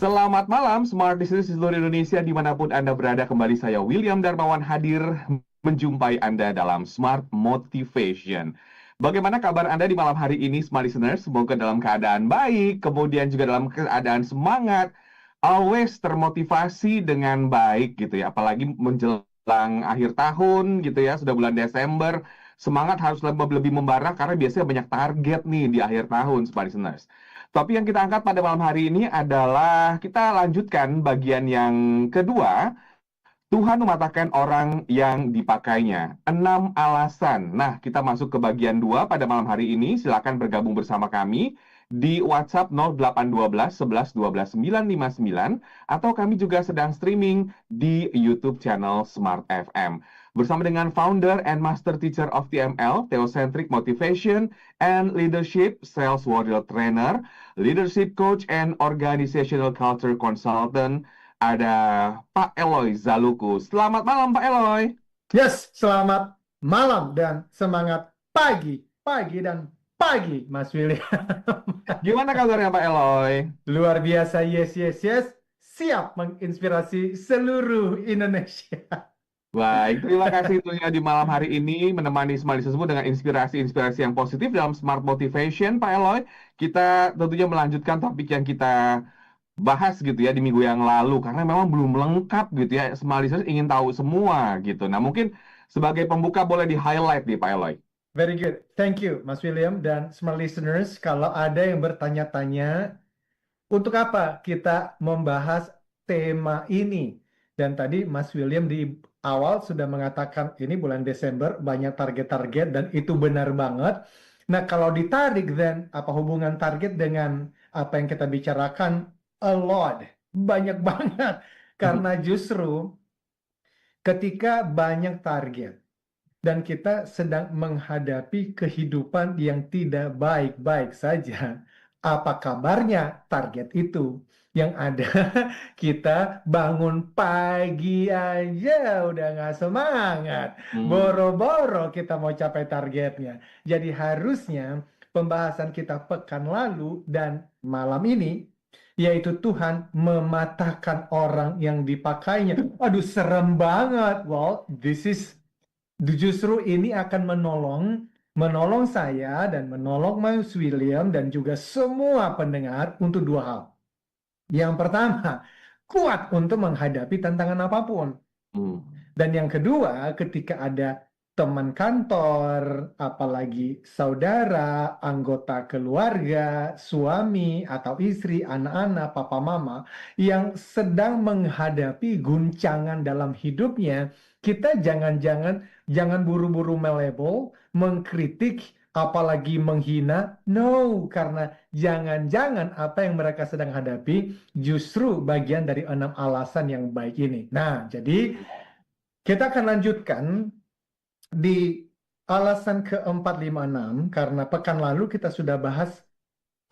Selamat malam, Smart Listeners di seluruh Indonesia, dimanapun Anda berada. Kembali saya, William Darmawan, hadir menjumpai Anda dalam Smart Motivation. Bagaimana kabar Anda di malam hari ini, Smart Listeners? Semoga dalam keadaan baik, kemudian juga dalam keadaan semangat, always termotivasi dengan baik gitu ya. Apalagi menjelang akhir tahun gitu ya, sudah bulan Desember, semangat harus lebih membara karena biasanya banyak target nih di akhir tahun, Smart Listeners. Topik yang kita angkat pada malam hari ini adalah kita lanjutkan bagian yang kedua. Tuhan mematahkan orang yang dipakainya. 6 alasan. Nah, kita masuk ke bagian 2 pada malam hari ini. Silakan bergabung bersama kami di WhatsApp 0812 11 12 959 atau kami juga sedang streaming di YouTube channel Smart FM. Bersama dengan founder and master teacher of TML, Theocentric Motivation and Leadership, Sales Warrior Trainer, Leadership Coach and Organizational Culture Consultant, ada Pak Eloy Zaluku. Selamat malam, Pak Eloy. Yes, selamat malam dan semangat pagi, dan pagi, Mas William. Gimana kabarnya, Pak Eloy? Luar biasa, yes, siap menginspirasi seluruh Indonesia. Baik, terima kasih tentunya di malam hari ini menemani Smart tersebut dengan inspirasi-inspirasi yang positif dalam Smart Motivation, Pak Eloy. Kita tentunya melanjutkan topik yang kita bahas gitu ya di minggu yang lalu karena memang belum lengkap gitu ya. Smart listeners ingin tahu semua gitu. Nah, mungkin sebagai pembuka boleh di-highlight nih, Pak Eloy. Very good, thank you, Mas William dan smart listeners. Kalau ada yang bertanya-tanya, untuk apa kita membahas tema ini? Dan tadi Mas William di awal sudah mengatakan ini bulan Desember banyak target-target dan itu benar banget. Nah, kalau ditarik then apa hubungan target dengan apa yang kita bicarakan? A lot, banyak banget. Karena justru ketika banyak target dan kita sedang menghadapi kehidupan yang tidak baik-baik saja, apa kabarnya target itu? Yang ada kita bangun pagi aja udah nggak semangat. Boro-boro kita mau capai targetnya. Jadi harusnya pembahasan kita pekan lalu dan malam ini, yaitu Tuhan mematahkan orang yang dipakainya. Aduh, serem banget. Well, justru ini akan menolong saya dan menolong Mas William dan juga semua pendengar untuk dua hal. Yang pertama, kuat untuk menghadapi tantangan apapun. Dan yang kedua, ketika ada teman kantor, apalagi saudara, anggota keluarga, suami atau istri, anak-anak, papa mama yang sedang menghadapi guncangan dalam hidupnya, kita jangan buru-buru melabel, mengkritik, apalagi menghina. No, karena jangan-jangan apa yang mereka sedang hadapi justru bagian dari 6 alasan yang baik ini. Nah, jadi kita akan lanjutkan di alasan ke-4, 5, 6, karena pekan lalu kita sudah bahas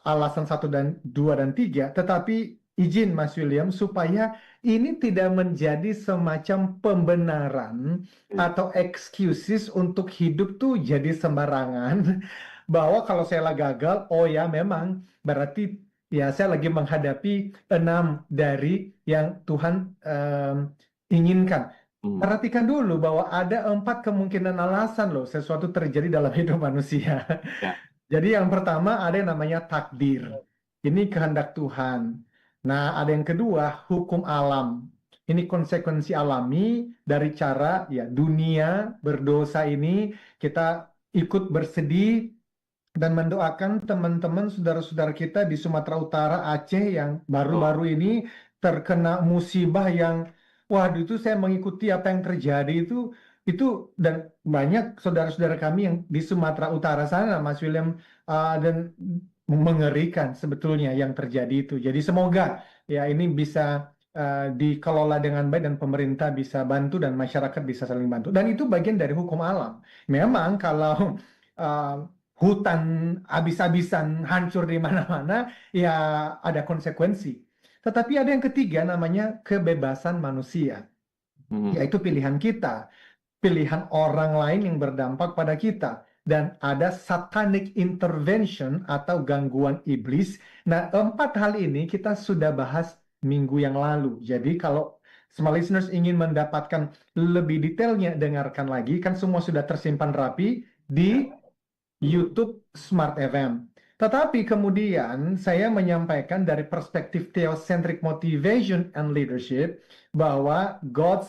alasan 1 dan 2 dan 3, tetapi izin Mas William supaya ini tidak menjadi semacam pembenaran atau excuses untuk hidup tuh jadi sembarangan, bahwa kalau saya gagal, oh ya memang berarti ya saya lagi menghadapi 6 dari yang Tuhan inginkan. Perhatikan dulu bahwa ada 4 kemungkinan alasan loh sesuatu terjadi dalam hidup manusia. Ya. Jadi yang pertama ada yang namanya takdir. Ini kehendak Tuhan. Nah, ada yang kedua hukum alam. Ini konsekuensi alami dari cara ya dunia berdosa ini. Kita ikut bersedih dan mendoakan teman-teman saudara-saudara kita di Sumatera Utara, Aceh yang baru-baru ini terkena musibah yang waduh, itu saya mengikuti apa yang terjadi itu dan banyak saudara-saudara kami yang di Sumatera Utara sana, Mas William, dan mengerikan sebetulnya yang terjadi itu. Jadi semoga ya ini bisa dikelola dengan baik dan pemerintah bisa bantu dan masyarakat bisa saling bantu. Dan itu bagian dari hukum alam. Memang kalau hutan habis-habisan hancur di mana-mana, ya ada konsekuensi. Tetapi ada yang ketiga namanya kebebasan manusia, yaitu pilihan kita, pilihan orang lain yang berdampak pada kita. Dan ada satanic intervention atau gangguan iblis. Nah, 4 hal ini kita sudah bahas minggu yang lalu. Jadi kalau smart listeners ingin mendapatkan lebih detailnya, dengarkan lagi. Kan semua sudah tersimpan rapi di YouTube Smart FM. Tetapi kemudian saya menyampaikan dari perspektif theocentric motivation and leadership bahwa God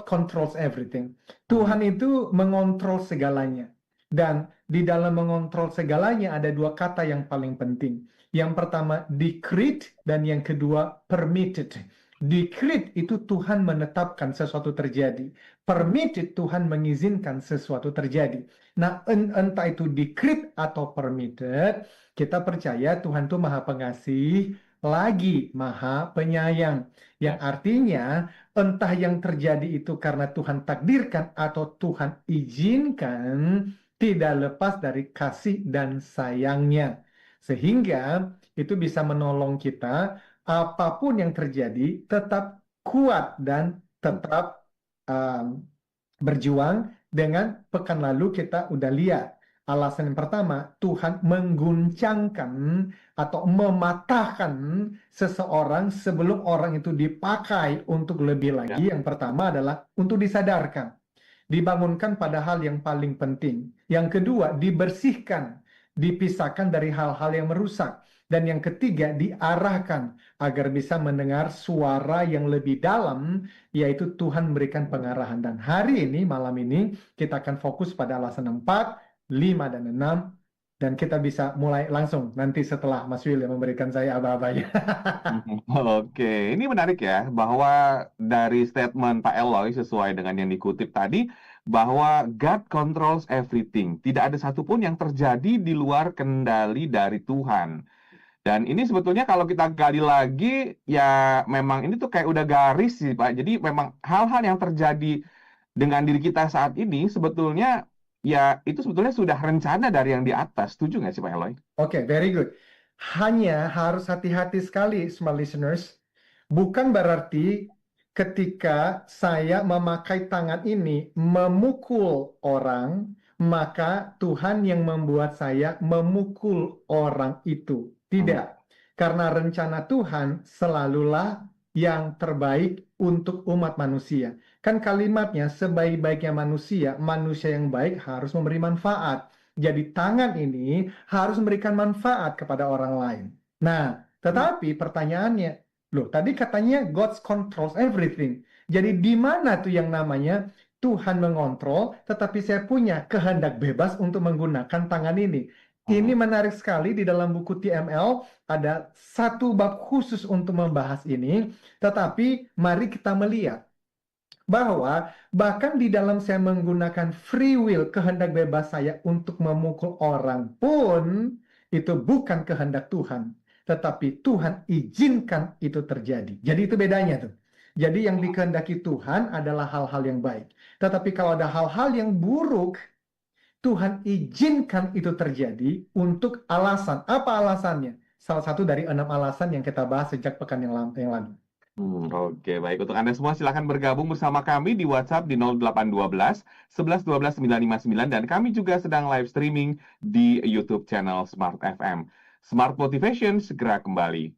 controls everything. Tuhan itu mengontrol segalanya. Dan di dalam mengontrol segalanya ada dua kata yang paling penting. Yang pertama decreed dan yang kedua permitted. Decreed itu Tuhan menetapkan sesuatu terjadi. Permitted Tuhan mengizinkan sesuatu terjadi. Nah, entah itu decreed atau permitted, kita percaya Tuhan itu Maha Pengasih, lagi Maha Penyayang. Yang artinya entah yang terjadi itu karena Tuhan takdirkan atau Tuhan izinkan, tidak lepas dari kasih dan sayangnya. Sehingga itu bisa menolong kita, apapun yang terjadi, tetap kuat dan tetap um, berjuang. Dengan pekan lalu kita udah lihat. Alasan yang pertama, Tuhan mengguncangkan atau mematahkan seseorang sebelum orang itu dipakai untuk lebih lagi. Yang pertama adalah untuk disadarkan, dibangunkan pada hal yang paling penting. Yang kedua, dibersihkan, dipisahkan dari hal-hal yang merusak. Dan yang ketiga, diarahkan agar bisa mendengar suara yang lebih dalam, yaitu Tuhan memberikan pengarahan. Dan hari ini, malam ini, kita akan fokus pada alasan 4, 5, dan 6. Dan kita bisa mulai langsung nanti setelah Mas Will memberikan saya aba-abanya. Oke, ini menarik ya, bahwa dari statement Pak Eloy sesuai dengan yang dikutip tadi, bahwa God controls everything. Tidak ada satupun yang terjadi di luar kendali dari Tuhan. Dan ini sebetulnya kalau kita gali lagi, ya memang ini tuh kayak udah garis sih Pak. Jadi memang hal-hal yang terjadi dengan diri kita saat ini, sebetulnya ya itu sebetulnya sudah rencana dari yang di atas. Setuju nggak sih Pak Eloy? Oke, very good. Hanya harus hati-hati sekali, smart listeners. Bukan berarti ketika saya memakai tangan ini memukul orang, maka Tuhan yang membuat saya memukul orang itu. Tidak. Karena rencana Tuhan selalulah yang terbaik untuk umat manusia. Kan kalimatnya, sebaik-baiknya manusia, manusia yang baik harus memberi manfaat. Jadi tangan ini harus memberikan manfaat kepada orang lain. Nah, tetapi pertanyaannya, loh tadi katanya God controls everything. Jadi di mana tuh yang namanya Tuhan mengontrol, tetapi saya punya kehendak bebas untuk menggunakan tangan ini. Ini menarik sekali, di dalam buku TML ada satu bab khusus untuk membahas ini, tetapi mari kita melihat bahwa bahkan di dalam saya menggunakan free will, kehendak bebas saya untuk memukul orang pun, itu bukan kehendak Tuhan, tetapi Tuhan izinkan itu terjadi. Jadi itu bedanya tuh. Jadi yang dikehendaki Tuhan adalah hal-hal yang baik. Tetapi kalau ada hal-hal yang buruk, Tuhan izinkan itu terjadi untuk alasan. Apa alasannya? Salah satu dari 6 alasan yang kita bahas sejak pekan yang lalu. Oke, baik. Untuk Anda semua silahkan bergabung bersama kami di WhatsApp di 0812 11 12 959 dan kami juga sedang live streaming di YouTube channel Smart FM. Smart Motivation segera kembali.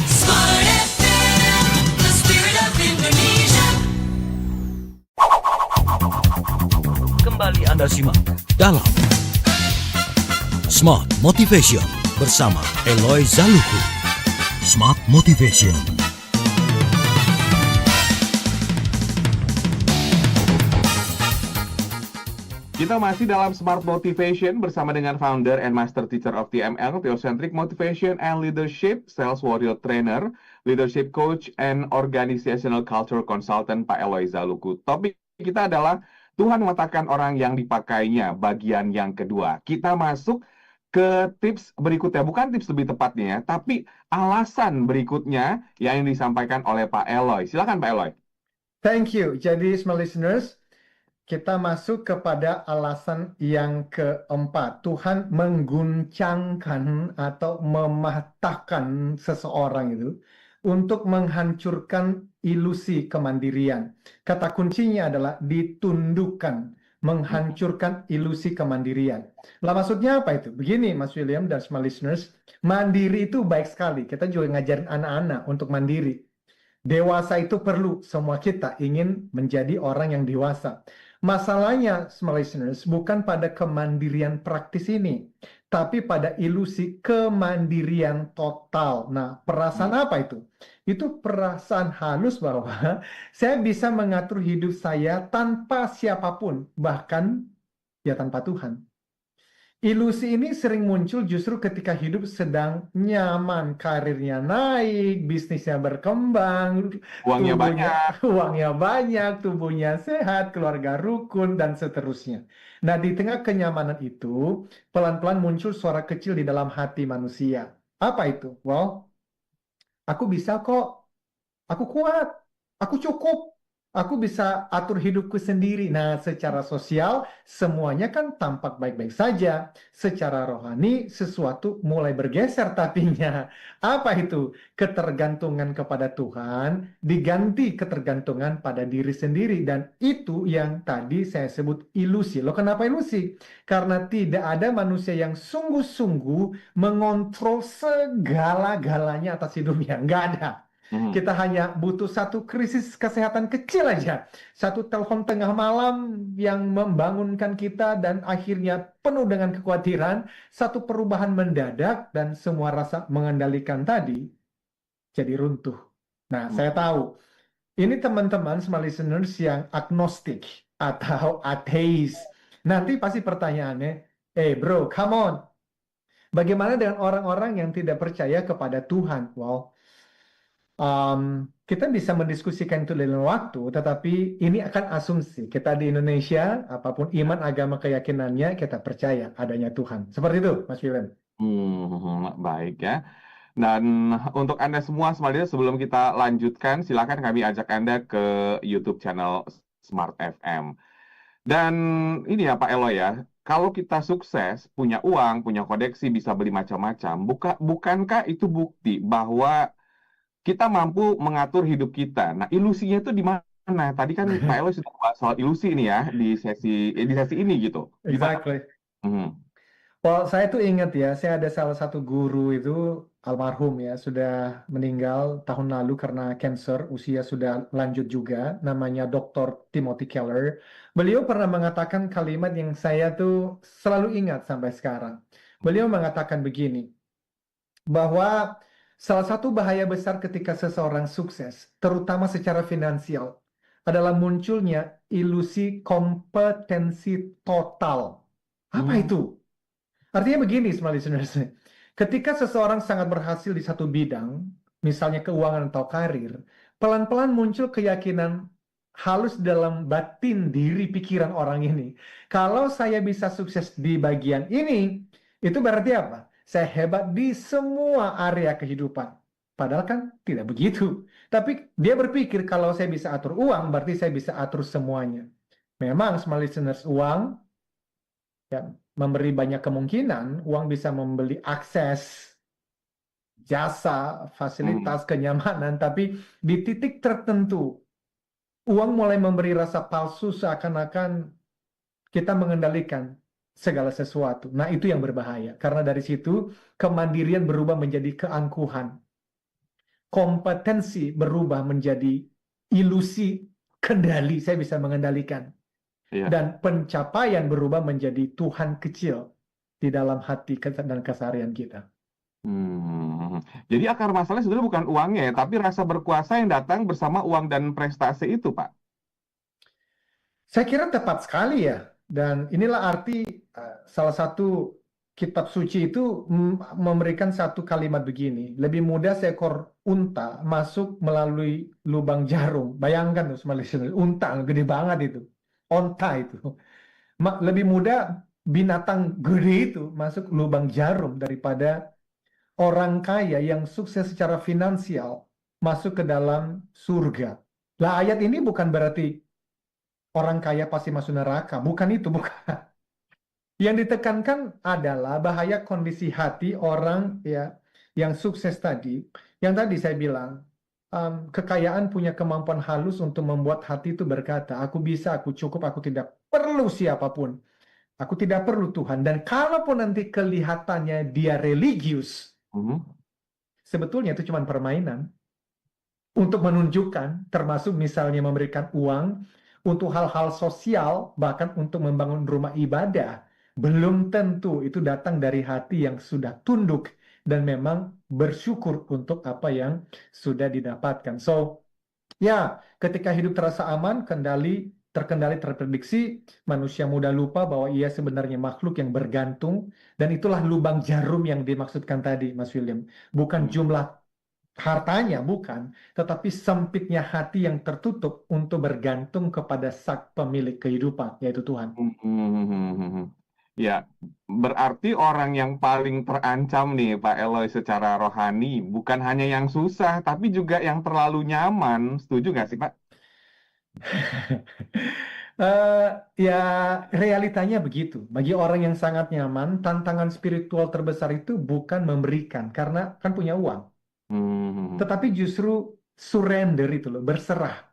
Smart FM, the spirit of Indonesia. Kembali Anda simak dalam Smart Motivation bersama Eloy Zaluku. Smart Motivation. Kita masih dalam Smart Motivation bersama dengan founder and master teacher of TML, Theocentric Motivation and Leadership, Sales Warrior Trainer, Leadership Coach, and Organizational Culture Consultant, Pak Eloy Zaluku. Topik kita adalah Tuhan mengatakan orang yang dipakainya, bagian yang kedua. Kita masuk ke tips berikutnya, bukan tips lebih tepatnya ya, tapi alasan berikutnya yang disampaikan oleh Pak Eloy. Silakan Pak Eloy. Thank you. Jadi, smart listeners, kita masuk kepada alasan yang keempat. Tuhan mengguncangkan atau mematahkan seseorang itu untuk menghancurkan ilusi kemandirian. Kata kuncinya adalah ditundukkan, menghancurkan ilusi kemandirian. Lah maksudnya apa itu? Begini Mas William dan semua listeners, mandiri itu baik sekali. Kita juga ngajarin anak-anak untuk mandiri. Dewasa itu perlu, semua kita ingin menjadi orang yang dewasa. Masalahnya, small listeners, bukan pada kemandirian praktis ini, tapi pada ilusi kemandirian total. Nah, perasaan apa itu? Itu perasaan halus bahwa saya bisa mengatur hidup saya tanpa siapapun, bahkan ya tanpa Tuhan. Ilusi ini sering muncul justru ketika hidup sedang nyaman, karirnya naik, bisnisnya berkembang, Uangnya banyak. uangnya banyak, tubuhnya sehat, keluarga rukun, dan seterusnya. Nah, di tengah kenyamanan itu, pelan-pelan muncul suara kecil di dalam hati manusia. Apa itu? Well, aku bisa kok, aku kuat, aku cukup. Aku bisa atur hidupku sendiri. Nah, secara sosial, semuanya kan tampak baik-baik saja. Secara rohani, sesuatu mulai bergeser tapinya. Apa itu? Ketergantungan kepada Tuhan diganti ketergantungan pada diri sendiri. Dan itu yang tadi saya sebut ilusi. Loh, kenapa ilusi? Karena tidak ada manusia yang sungguh-sungguh mengontrol segala-galanya atas hidupnya. Nggak ada. Kita hanya butuh satu krisis kesehatan kecil aja. Satu telepon tengah malam yang membangunkan kita dan akhirnya penuh dengan kekhawatiran. Satu perubahan mendadak dan semua rasa mengendalikan tadi jadi runtuh. Nah, saya tahu. Ini teman-teman semua listeners yang agnostik atau ateis. Nanti pasti pertanyaannya, bro, come on. Bagaimana dengan orang-orang yang tidak percaya kepada Tuhan? Wow. Kita bisa mendiskusikan itu dalam waktu, tetapi ini akan asumsi. Kita di Indonesia, apapun iman, agama, keyakinannya, kita percaya adanya Tuhan. Seperti itu, Mas William. Baik ya. Dan untuk Anda semua, sebelum kita lanjutkan, silakan kami ajak Anda ke YouTube channel Smart FM. Dan ini ya Pak Eloy ya, kalau kita sukses, punya uang, punya koneksi, bisa beli macam-macam, bukankah itu bukti bahwa kita mampu mengatur hidup kita? Nah, ilusinya itu di mana? Tadi kan Pak Eloy sudah bahas soal ilusi ini ya di sesi ini gitu. Gimana? Exactly. Mhm. Well, saya tuh ingat ya, saya ada salah satu guru itu almarhum ya, sudah meninggal tahun lalu karena cancer, usia sudah lanjut juga, namanya Dr. Timothy Keller. Beliau pernah mengatakan kalimat yang saya tuh selalu ingat sampai sekarang. Beliau mengatakan begini, bahwa salah satu bahaya besar ketika seseorang sukses, terutama secara finansial, adalah munculnya ilusi kompetensi total. Apa itu? Artinya begini, small listeners. Ketika seseorang sangat berhasil di satu bidang, misalnya keuangan atau karir, pelan-pelan muncul keyakinan halus dalam batin diri pikiran orang ini. Kalau saya bisa sukses di bagian ini, itu berarti apa? Saya hebat di semua area kehidupan. Padahal kan tidak begitu. Tapi dia berpikir kalau saya bisa atur uang, berarti saya bisa atur semuanya. Memang, small listeners, uang ya, memberi banyak kemungkinan. Uang bisa membeli akses, jasa, fasilitas, kenyamanan. Tapi di titik tertentu, uang mulai memberi rasa palsu seakan-akan kita mengendalikan segala sesuatu. Nah, itu yang berbahaya. Karena dari situ, kemandirian berubah menjadi keangkuhan. Kompetensi berubah menjadi ilusi kendali. Saya bisa mengendalikan. Iya. Dan pencapaian berubah menjadi Tuhan kecil di dalam hati dan keseharian kita. Jadi akar masalahnya sebenarnya bukan uangnya, tapi rasa berkuasa yang datang bersama uang dan prestasi itu, Pak. Saya kira tepat sekali ya. Dan inilah arti salah satu kitab suci itu memberikan satu kalimat begini. Lebih mudah seekor unta masuk melalui lubang jarum. Bayangkan tuh, unta gede banget itu. Onta itu. Lebih mudah binatang gede itu masuk lubang jarum daripada orang kaya yang sukses secara finansial masuk ke dalam surga. Lah ayat ini bukan berarti orang kaya pasti masuk neraka. Bukan itu, bukan. Yang ditekankan adalah bahaya kondisi hati orang ya yang sukses tadi. Yang tadi saya bilang, kekayaan punya kemampuan halus untuk membuat hati itu berkata, aku bisa, aku cukup, aku tidak perlu siapapun. Aku tidak perlu Tuhan. Dan kalaupun nanti kelihatannya dia religius, Mhm. sebetulnya itu cuma permainan untuk menunjukkan, termasuk misalnya memberikan uang untuk hal-hal sosial, bahkan untuk membangun rumah ibadah. Belum tentu itu datang dari hati yang sudah tunduk dan memang bersyukur untuk apa yang sudah didapatkan. So, ya, ketika hidup terasa aman, terkendali, terprediksi, manusia mudah lupa bahwa ia sebenarnya makhluk yang bergantung, dan itulah lubang jarum yang dimaksudkan tadi, Mas William. Bukan jumlah hartanya, bukan, tetapi sempitnya hati yang tertutup untuk bergantung kepada Sang Pemilik kehidupan, yaitu Tuhan. Ya, berarti orang yang paling terancam nih, Pak Eloy, secara rohani, bukan hanya yang susah, tapi juga yang terlalu nyaman. Setuju nggak sih, Pak? Ya, realitanya begitu. Bagi orang yang sangat nyaman, tantangan spiritual terbesar itu bukan memberikan, karena kan punya uang. Tetapi justru surrender itu loh, berserah.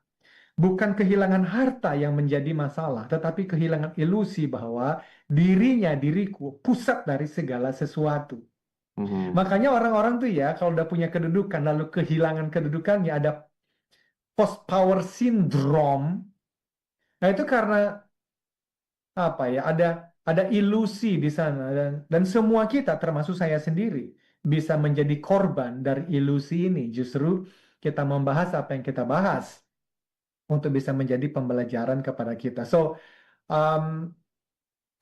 Bukan kehilangan harta yang menjadi masalah, tetapi kehilangan ilusi bahwa diriku, pusat dari segala sesuatu. Makanya orang-orang tuh ya, kalau udah punya kedudukan, lalu kehilangan kedudukannya, ada post-power syndrome. Nah, itu karena apa ya? Ada ilusi di sana, dan semua kita, termasuk saya sendiri, bisa menjadi korban dari ilusi ini. Justru kita membahas apa yang kita bahas untuk bisa menjadi pembelajaran kepada kita. So,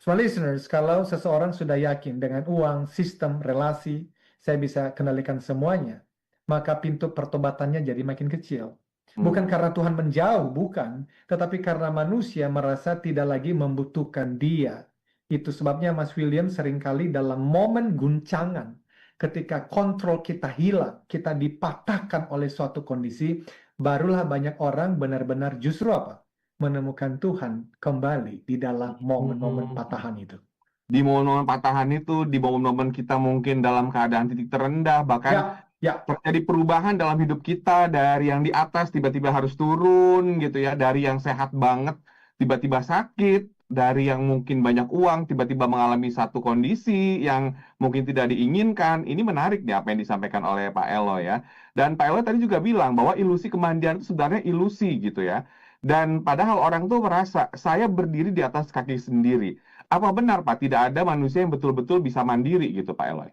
small listeners, kalau seseorang sudah yakin dengan uang, sistem, relasi, saya bisa kendalikan semuanya, maka pintu pertobatannya jadi makin kecil. Bukan karena Tuhan menjauh, bukan. Tetapi karena manusia merasa tidak lagi membutuhkan dia. Itu sebabnya Mas William seringkali dalam momen guncangan, ketika kontrol kita hilang, kita dipatahkan oleh suatu kondisi, barulah banyak orang benar-benar justru apa? Menemukan Tuhan kembali di dalam momen-momen patahan itu. Di momen-momen patahan itu, di momen-momen kita mungkin dalam keadaan titik terendah, bahkan Ya, terjadi perubahan dalam hidup kita, dari yang di atas tiba-tiba harus turun gitu ya, dari yang sehat banget tiba-tiba sakit, dari yang mungkin banyak uang tiba-tiba mengalami satu kondisi yang mungkin tidak diinginkan. Ini menarik nih apa yang disampaikan oleh Pak Eloy ya. Dan Pak Eloy tadi juga bilang bahwa ilusi kemandian itu sebenarnya ilusi gitu ya. Dan padahal orang tuh merasa saya berdiri di atas kaki sendiri. Apa benar Pak, tidak ada manusia yang betul-betul bisa mandiri gitu Pak Eloy?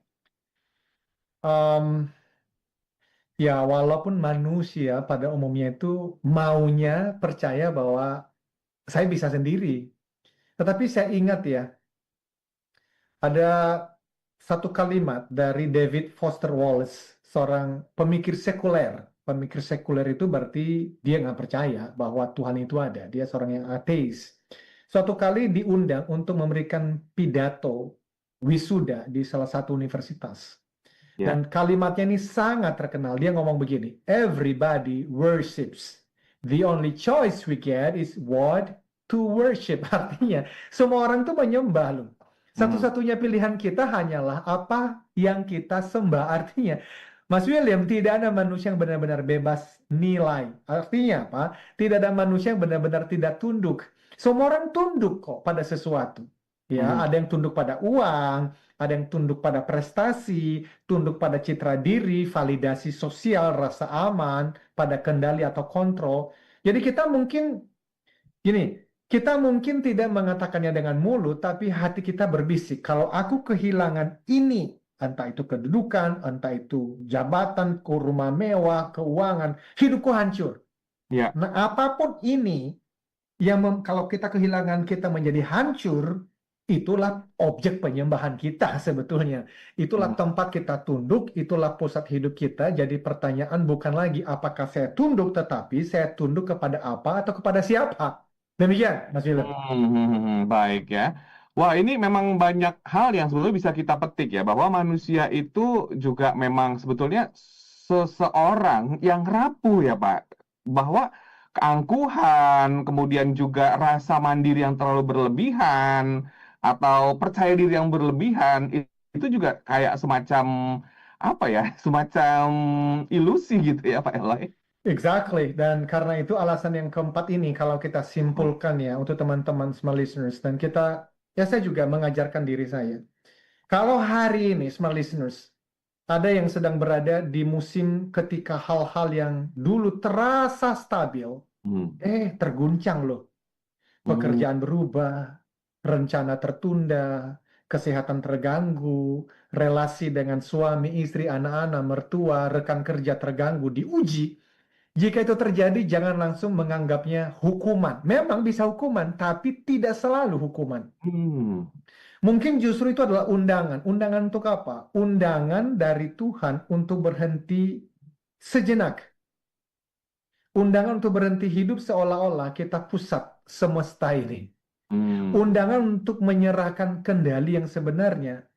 Ya, walaupun manusia pada umumnya itu maunya percaya bahwa saya bisa sendiri. Tetapi saya ingat ya, ada satu kalimat dari David Foster Wallace, seorang pemikir sekuler. Pemikir sekuler itu berarti dia nggak percaya bahwa Tuhan itu ada. Dia seorang yang ateis. Suatu kali diundang untuk memberikan pidato wisuda di salah satu universitas. Ya. Dan kalimatnya ini sangat terkenal. Dia ngomong begini, everybody worships. The only choice we get is what to worship. Artinya, semua orang tuh menyembah loh. Satu-satunya pilihan kita hanyalah apa yang kita sembah. Artinya, Mas William, tidak ada manusia yang benar-benar bebas nilai. Artinya apa? Tidak ada manusia yang benar-benar tidak tunduk. Semua orang tunduk kok pada sesuatu. Ya, ada yang tunduk pada uang, ada yang tunduk pada prestasi, tunduk pada citra diri, validasi sosial, rasa aman, pada kendali atau kontrol. Jadi kita mungkin tidak mengatakannya dengan mulut, tapi hati kita berbisik. Kalau aku kehilangan ini, entah itu kedudukan, entah itu jabatan, rumah mewah, keuangan, hidupku hancur. Ya. Nah, apapun ini, kalau kita kehilangan, kita menjadi hancur, itulah objek penyembahan kita sebetulnya. Itulah tempat kita tunduk, itulah pusat hidup kita. Jadi pertanyaan bukan lagi apakah saya tunduk, tetapi saya tunduk kepada apa atau kepada siapa. Demikian, Mas William. Baik ya. Wah, ini memang banyak hal yang sebetulnya bisa kita petik ya, bahwa manusia itu juga memang sebetulnya seseorang yang rapuh ya Pak. Bahwa keangkuhan, kemudian juga rasa mandiri yang terlalu berlebihan, atau percaya diri yang berlebihan, itu juga kayak semacam apa ya, semacam ilusi gitu ya Pak Eloy. Exactly. Dan karena itu alasan yang keempat ini, kalau kita simpulkan ya untuk teman-teman smart listeners, dan saya juga mengajarkan diri saya. Kalau hari ini smart listeners, ada yang sedang berada di musim ketika hal-hal yang dulu terasa stabil, Hmm. terguncang loh. Pekerjaan berubah, rencana tertunda, kesehatan terganggu, relasi dengan suami, istri, anak-anak, mertua, rekan kerja terganggu, diuji. Jika itu terjadi, jangan langsung menganggapnya hukuman. Memang bisa hukuman, tapi tidak selalu hukuman. Hmm. Mungkin justru itu adalah undangan. Undangan untuk apa? Undangan dari Tuhan untuk berhenti sejenak. Undangan untuk berhenti hidup seolah-olah kita pusat semesta ini. Hmm. Undangan untuk menyerahkan kendali yang sebenarnya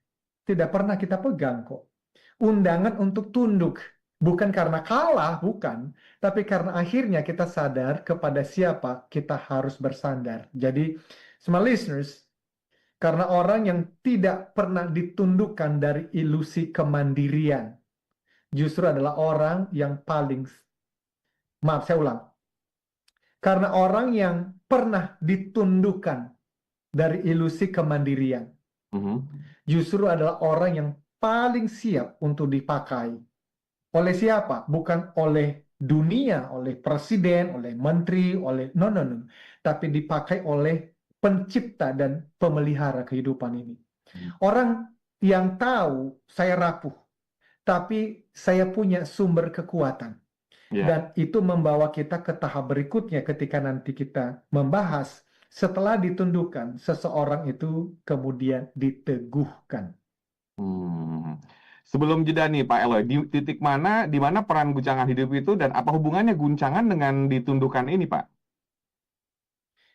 tidak pernah kita pegang kok. Undangan untuk tunduk. Bukan karena kalah, bukan. Tapi karena akhirnya kita sadar kepada siapa kita harus bersandar. Jadi, smart listeners, karena orang yang tidak pernah ditundukkan dari ilusi kemandirian, justru adalah orang yang paling, maaf saya ulang, karena orang yang pernah ditundukkan dari ilusi kemandirian, justru adalah orang yang paling siap untuk dipakai. Oleh siapa? Bukan oleh dunia, oleh presiden, oleh menteri, no. Tapi dipakai oleh pencipta dan pemelihara kehidupan ini. Orang yang tahu saya rapuh, tapi saya punya sumber kekuatan. Dan itu membawa kita ke tahap berikutnya ketika nanti kita membahas setelah ditundukkan, seseorang itu kemudian diteguhkan. Sebelum jeda nih Pak Eloy, di titik mana, di mana peran guncangan hidup itu dan apa hubungannya guncangan dengan ditundukkan ini Pak?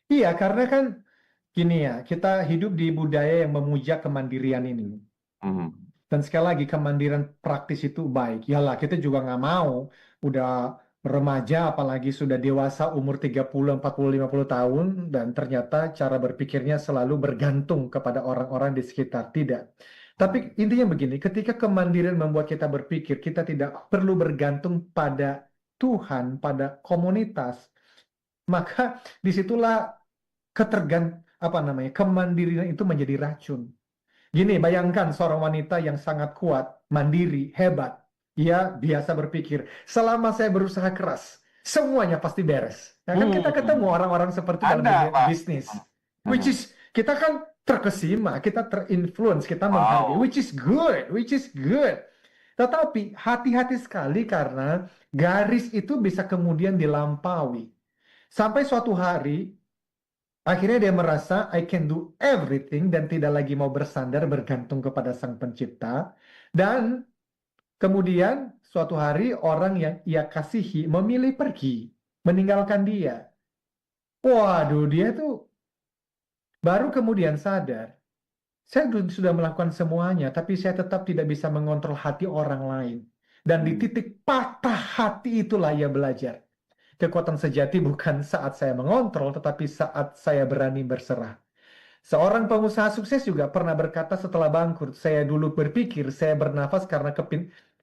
Iya, karena kan gini ya, kita hidup di budaya yang memuja kemandirian ini. Dan sekali lagi, kemandirian praktis itu baik. Yalah, kita juga nggak mau udah remaja, apalagi sudah dewasa, umur 30, 40, 50 tahun, dan ternyata cara berpikirnya selalu bergantung kepada orang-orang di sekitar. Tidak. Tapi intinya begini, ketika kemandirian membuat kita berpikir, kita tidak perlu bergantung pada Tuhan, pada komunitas, maka disitulah kemandirian itu menjadi racun. Gini, bayangkan seorang wanita yang sangat kuat, mandiri, hebat. Ia biasa berpikir, selama saya berusaha keras, semuanya pasti beres. Ya kan kita ketemu orang-orang seperti dalam dunia bisnis. Which is, kita kan terkesima, kita terinfluence, kita menghargai, which is good. Tetapi hati-hati sekali karena garis itu bisa kemudian dilampaui. Sampai suatu hari, akhirnya dia merasa I can do everything dan tidak lagi mau bersandar bergantung kepada Sang Pencipta. Dan kemudian suatu hari orang yang ia kasihi memilih pergi, meninggalkan dia. Waduh, dia tuh baru kemudian sadar, saya sudah melakukan semuanya, tapi saya tetap tidak bisa mengontrol hati orang lain. Dan di titik patah hati itulah ia belajar. Kekuatan sejati bukan saat saya mengontrol, tetapi saat saya berani berserah. Seorang pengusaha sukses juga pernah berkata setelah bangkrut, saya dulu berpikir saya bernafas karena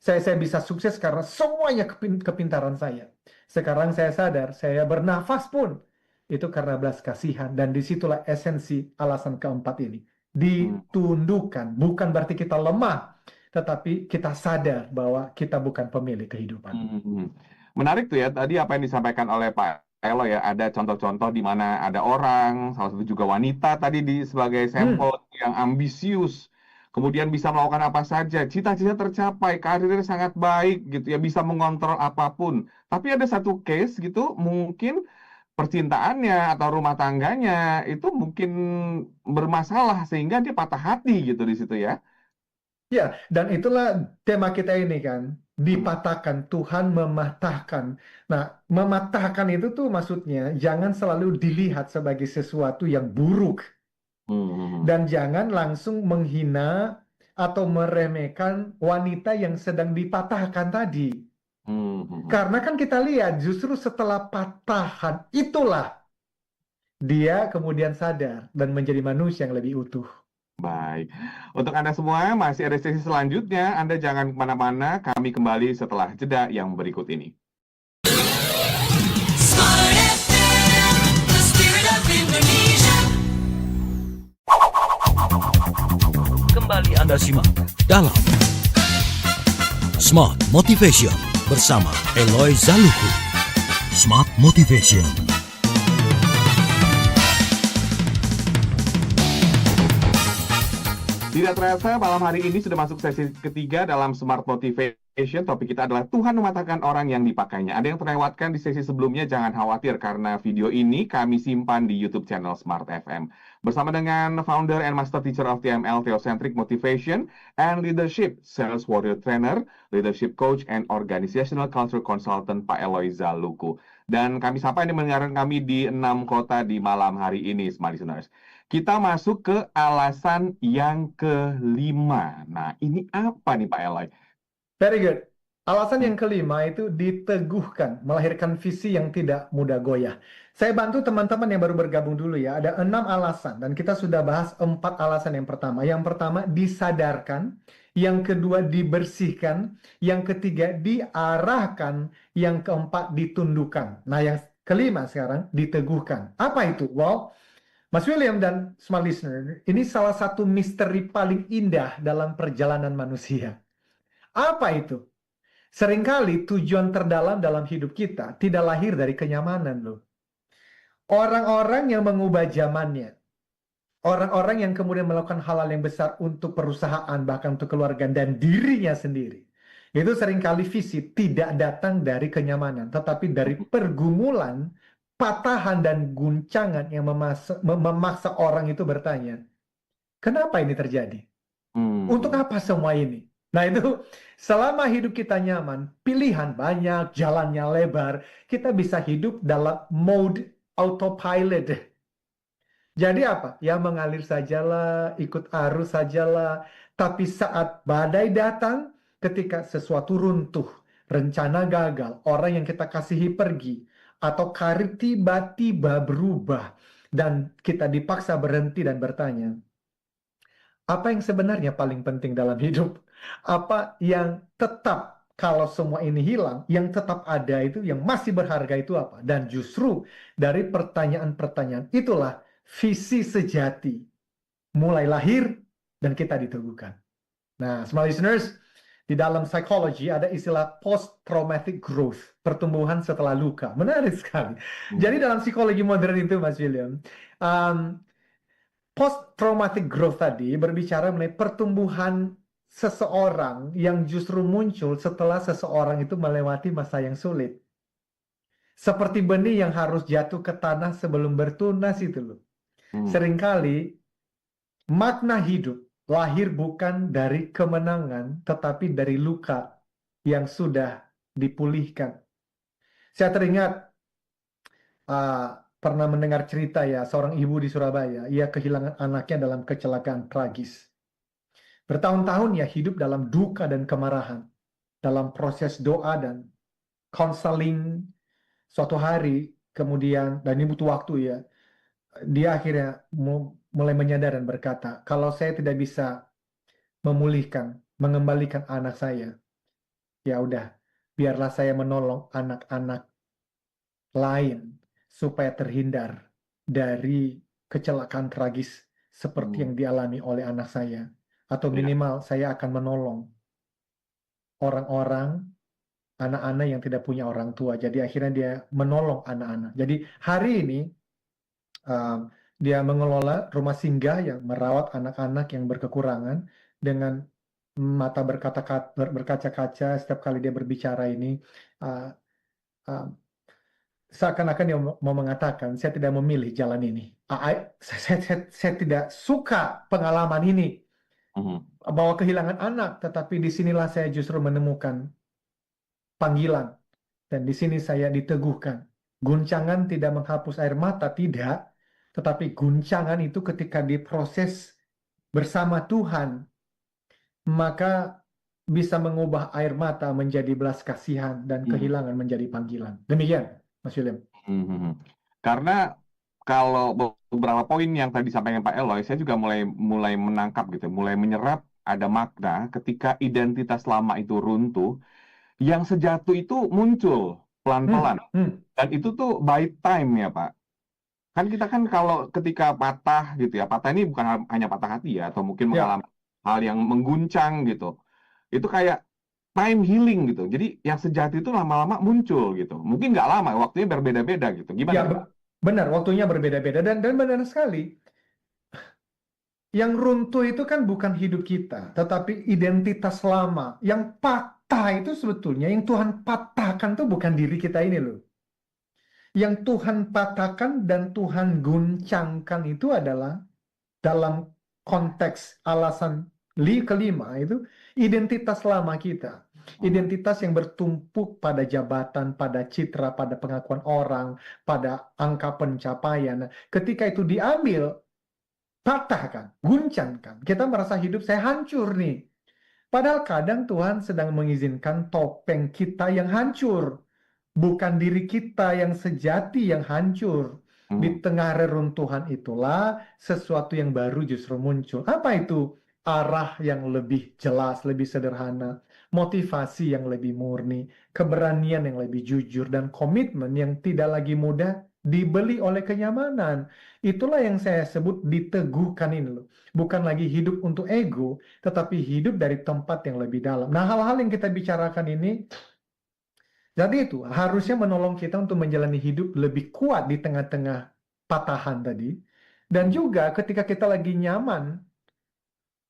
saya bisa sukses karena semuanya kepintaran saya. Sekarang saya sadar, saya bernafas pun itu karena belas kasihan. Dan disitulah esensi alasan keempat ini. Ditundukkan, bukan berarti kita lemah, tetapi kita sadar bahwa kita bukan pemilik kehidupan. Menarik tuh ya, tadi apa yang disampaikan oleh Pak Eloy ya, ada contoh-contoh di mana ada orang, salah satu juga wanita tadi sebagai sampel yang ambisius, kemudian bisa melakukan apa saja, cita-cita tercapai, karirnya sangat baik gitu ya, bisa mengontrol apapun. Tapi ada satu case gitu, mungkin percintaannya atau rumah tangganya itu mungkin bermasalah sehingga dia patah hati gitu di situ ya. Ya, dan itulah tema kita ini kan, dipatahkan, Tuhan mematahkan. Nah, mematahkan itu tuh maksudnya jangan selalu dilihat sebagai sesuatu yang buruk. Dan jangan langsung menghina atau meremehkan wanita yang sedang dipatahkan tadi. Karena kan kita lihat justru setelah patahan itulah dia kemudian sadar dan menjadi manusia yang lebih utuh. Baik. Untuk Anda semua, masih ada sesi selanjutnya. Anda jangan kemana-mana, kami kembali setelah jeda yang berikut ini. Kembali Anda simak dalam Smart Motivation bersama Eloy Zaluku. Smart Motivation. Tidak terasa malam hari ini sudah masuk sesi ketiga dalam Smart Motivation. Topik kita adalah Tuhan mematahkan orang yang dipakainya. Ada yang terlewatkan di sesi sebelumnya, jangan khawatir karena video ini kami simpan di YouTube channel Smart FM. Bersama dengan founder and master teacher of TML Theocentric Motivation and Leadership, Sales Warrior Trainer, Leadership Coach, and Organizational Culture Consultant Pak Eloy Zaluku. Dan kami sapa yang mendengarkan kami di 6 kota di malam hari ini, Smart Listeners. Kita masuk ke alasan yang kelima. Nah, ini apa nih Pak Eloy? Very good. Alasan yang kelima itu diteguhkan, melahirkan visi yang tidak mudah goyah. Saya bantu teman-teman yang baru bergabung dulu ya. Ada 6 alasan dan kita sudah bahas 4 alasan yang pertama. Yang pertama disadarkan, yang kedua dibersihkan, yang ketiga diarahkan, yang keempat ditundukkan. Nah, yang kelima sekarang diteguhkan. Apa itu? Well, Mas William dan Smart Listener, ini salah satu misteri paling indah dalam perjalanan manusia. Apa itu? Seringkali tujuan terdalam dalam hidup kita tidak lahir dari kenyamanan loh. Orang-orang yang mengubah zamannya, orang-orang yang kemudian melakukan hal-hal yang besar untuk perusahaan, bahkan untuk keluarga dan dirinya sendiri, itu seringkali visi tidak datang dari kenyamanan, tetapi dari pergumulan, patahan dan guncangan yang memaksa orang itu bertanya, kenapa ini terjadi? Untuk apa semua ini? Nah itu, selama hidup kita nyaman, pilihan banyak, jalannya lebar, kita bisa hidup dalam mode autopilot. Jadi apa? Ya mengalir sajalah, ikut arus sajalah. Tapi saat badai datang, ketika sesuatu runtuh, rencana gagal, orang yang kita kasihi pergi, atau karir tiba-tiba berubah, dan kita dipaksa berhenti dan bertanya, apa yang sebenarnya paling penting dalam hidup? Apa yang tetap, kalau semua ini hilang, yang tetap ada itu, yang masih berharga itu apa? Dan justru dari pertanyaan-pertanyaan itulah visi sejati mulai lahir dan kita diteguhkan. Nah, smart listeners, di dalam psikologi ada istilah post-traumatic growth, pertumbuhan setelah luka. Menarik sekali. Jadi dalam psikologi modern itu, Mas William, post-traumatic growth tadi berbicara mengenai pertumbuhan seseorang yang justru muncul setelah seseorang itu melewati masa yang sulit. Seperti benih yang harus jatuh ke tanah sebelum bertunas itu loh. Seringkali makna hidup lahir bukan dari kemenangan, tetapi dari luka yang sudah dipulihkan. Saya teringat pernah mendengar cerita ya, seorang ibu di Surabaya, ia kehilangan anaknya dalam kecelakaan tragis. Bertahun-tahun ia hidup dalam duka dan kemarahan, dalam proses doa dan konseling. Suatu hari kemudian, dan ini butuh waktu ya, dia akhirnya mulai menyadar dan berkata, kalau saya tidak bisa memulihkan, mengembalikan anak saya, ya udah, biarlah saya menolong anak-anak lain supaya terhindar dari kecelakaan tragis seperti yang dialami oleh anak saya. Atau minimal saya akan menolong orang-orang, anak-anak yang tidak punya orang tua. Jadi akhirnya dia menolong anak-anak. Jadi hari ini dia mengelola rumah singgah yang merawat anak-anak yang berkekurangan dengan mata berkaca-kaca setiap kali dia berbicara ini. Seakan-akan dia mau mengatakan, saya tidak memilih jalan ini. Saya tidak suka pengalaman ini. Bahwa kehilangan anak, tetapi disinilah saya justru menemukan panggilan. Dan di sini saya diteguhkan. Guncangan tidak menghapus air mata, tidak. Tetapi guncangan itu ketika diproses bersama Tuhan, maka bisa mengubah air mata menjadi belas kasihan dan kehilangan menjadi panggilan. Demikian, Mas William. Karena kalau beberapa poin yang tadi disampaikan Pak Eloy, saya juga mulai menangkap gitu, mulai menyerap ada makna ketika identitas lama itu runtuh, yang sejatuh itu muncul pelan-pelan. Dan itu tuh by time ya Pak. Kan kita kan kalau ketika patah gitu ya, patah ini bukan hanya patah hati ya, atau mungkin mengalami hal yang mengguncang gitu. Itu kayak time healing gitu. Jadi yang sejati itu lama-lama muncul gitu. Mungkin nggak lama, waktunya berbeda-beda gitu. Ya, Gimana tuh, Pak? benar, waktunya berbeda-beda dan benar sekali. Yang runtuh itu kan bukan hidup kita, tetapi identitas lama. Yang patah itu sebetulnya, yang Tuhan patahkan tuh bukan diri kita ini loh. Yang Tuhan patahkan dan Tuhan guncangkan itu adalah dalam konteks alasan kelima itu identitas lama kita. Identitas yang bertumpuk pada jabatan, pada citra, pada pengakuan orang, pada angka pencapaian. Nah, ketika itu diambil, patahkan, guncangkan. Kita merasa hidup saya hancur nih. Padahal kadang Tuhan sedang mengizinkan topeng kita yang hancur. Bukan diri kita yang sejati yang hancur. Di tengah reruntuhan itulah sesuatu yang baru justru muncul. Apa itu? Arah yang lebih jelas, lebih sederhana. Motivasi yang lebih murni. Keberanian yang lebih jujur. Dan komitmen yang tidak lagi mudah dibeli oleh kenyamanan. Itulah yang saya sebut diteguhkan ini loh. Bukan lagi hidup untuk ego, tetapi hidup dari tempat yang lebih dalam. Nah, hal-hal yang kita bicarakan ini, jadi itu harusnya menolong kita untuk menjalani hidup lebih kuat di tengah-tengah patahan tadi. Dan juga ketika kita lagi nyaman,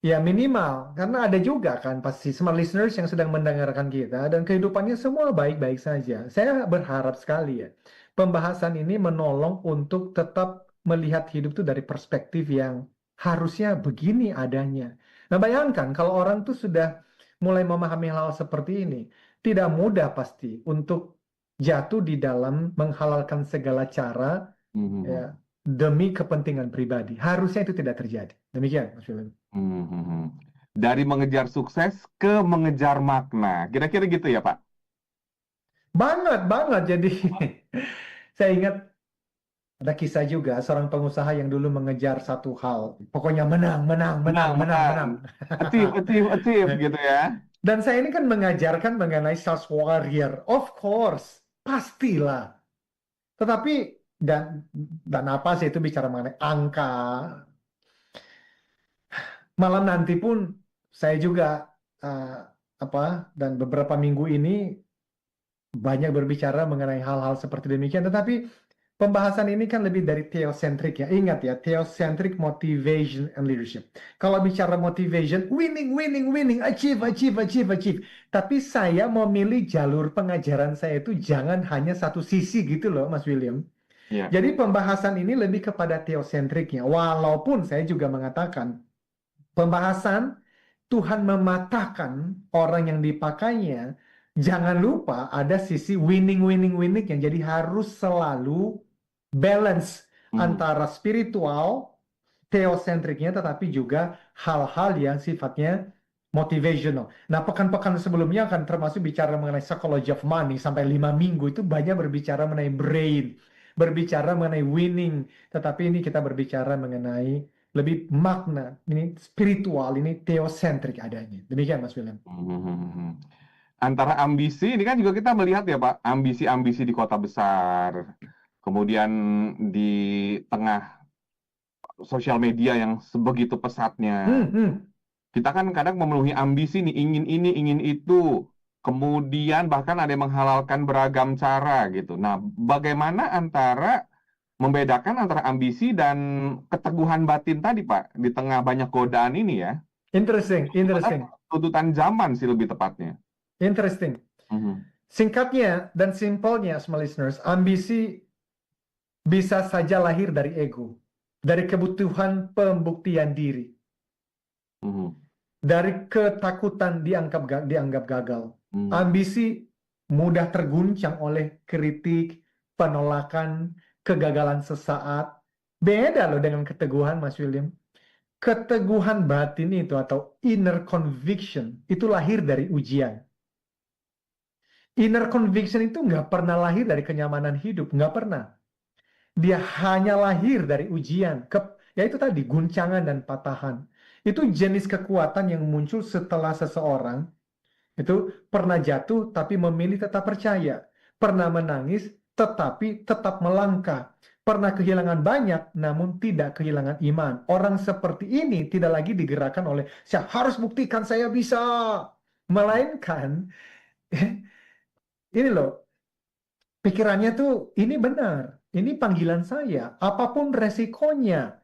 ya minimal. Karena ada juga kan pasti smart listeners yang sedang mendengarkan kita dan kehidupannya semua baik-baik saja. Saya berharap sekali ya, pembahasan ini menolong untuk tetap melihat hidup itu dari perspektif yang harusnya begini adanya. Nah, bayangkan kalau orang tuh sudah mulai memahami hal seperti ini, tidak mudah pasti untuk jatuh di dalam menghalalkan segala cara ya, demi kepentingan pribadi. Harusnya itu tidak terjadi. Demikian, Mas William. Dari mengejar sukses ke mengejar makna. Kira-kira gitu ya, Pak? Banget, banget. Jadi saya ingat ada kisah juga seorang pengusaha yang dulu mengejar satu hal. Pokoknya menang, menang, menang, menang, menang. Achieve gitu ya. Dan saya ini kan mengajarkan mengenai sales warrior. Of course, pastilah. Tetapi dan apa sih itu bicara mengenai angka. Malam nanti pun saya juga dan beberapa minggu ini banyak berbicara mengenai hal-hal seperti demikian. Tetapi pembahasan ini kan lebih dari theocentric ya. Ingat ya, theocentric motivation and leadership. Kalau bicara motivation, winning, winning, winning, achieve, achieve, achieve, achieve. Tapi saya memilih jalur pengajaran saya itu jangan hanya satu sisi gitu loh, Mas William. Iya. Jadi pembahasan ini lebih kepada theocentricnya. Walaupun saya juga mengatakan pembahasan Tuhan mematahkan orang yang dipakainya. Jangan lupa ada sisi winning, winning, winning yang jadi harus selalu balance antara spiritual, theocentricnya, tetapi juga hal-hal yang sifatnya motivational. Nah, pekan-pekan sebelumnya akan termasuk bicara mengenai psychology of money sampai 5 minggu itu banyak berbicara mengenai brain, berbicara mengenai winning, tetapi ini kita berbicara mengenai lebih makna, ini spiritual, ini theocentric adanya. Demikian, Mas William. Antara ambisi, ini kan juga kita melihat ya Pak, ambisi-ambisi di kota besar, kemudian di tengah sosial media yang sebegitu pesatnya. Kita kan kadang memenuhi ambisi nih, ingin ini, ingin itu, kemudian bahkan ada yang menghalalkan beragam cara gitu. Nah, bagaimana membedakan antara ambisi dan keteguhan batin tadi Pak, di tengah banyak godaan ini ya? Interesting. Tuntutan zaman sih lebih tepatnya. Interesting. Singkatnya dan simpelnya, small listeners, ambisi bisa saja lahir dari ego, dari kebutuhan pembuktian diri, dari ketakutan dianggap gagal. Ambisi mudah terguncang oleh kritik, penolakan, kegagalan sesaat. Beda loh dengan keteguhan, Mas William. Keteguhan batin itu atau inner conviction itu lahir dari ujian. Inner conviction itu nggak pernah lahir dari kenyamanan hidup, nggak pernah. Dia hanya lahir dari ujian, yaitu tadi guncangan dan patahan. Itu jenis kekuatan yang muncul setelah seseorang itu pernah jatuh tapi memilih tetap percaya, pernah menangis tetapi tetap melangkah, Pernah kehilangan banyak, namun tidak kehilangan iman. Orang seperti ini tidak lagi digerakkan oleh, saya harus buktikan saya bisa. Melainkan, ini loh, pikirannya tuh, ini benar. Ini panggilan saya. Apapun resikonya.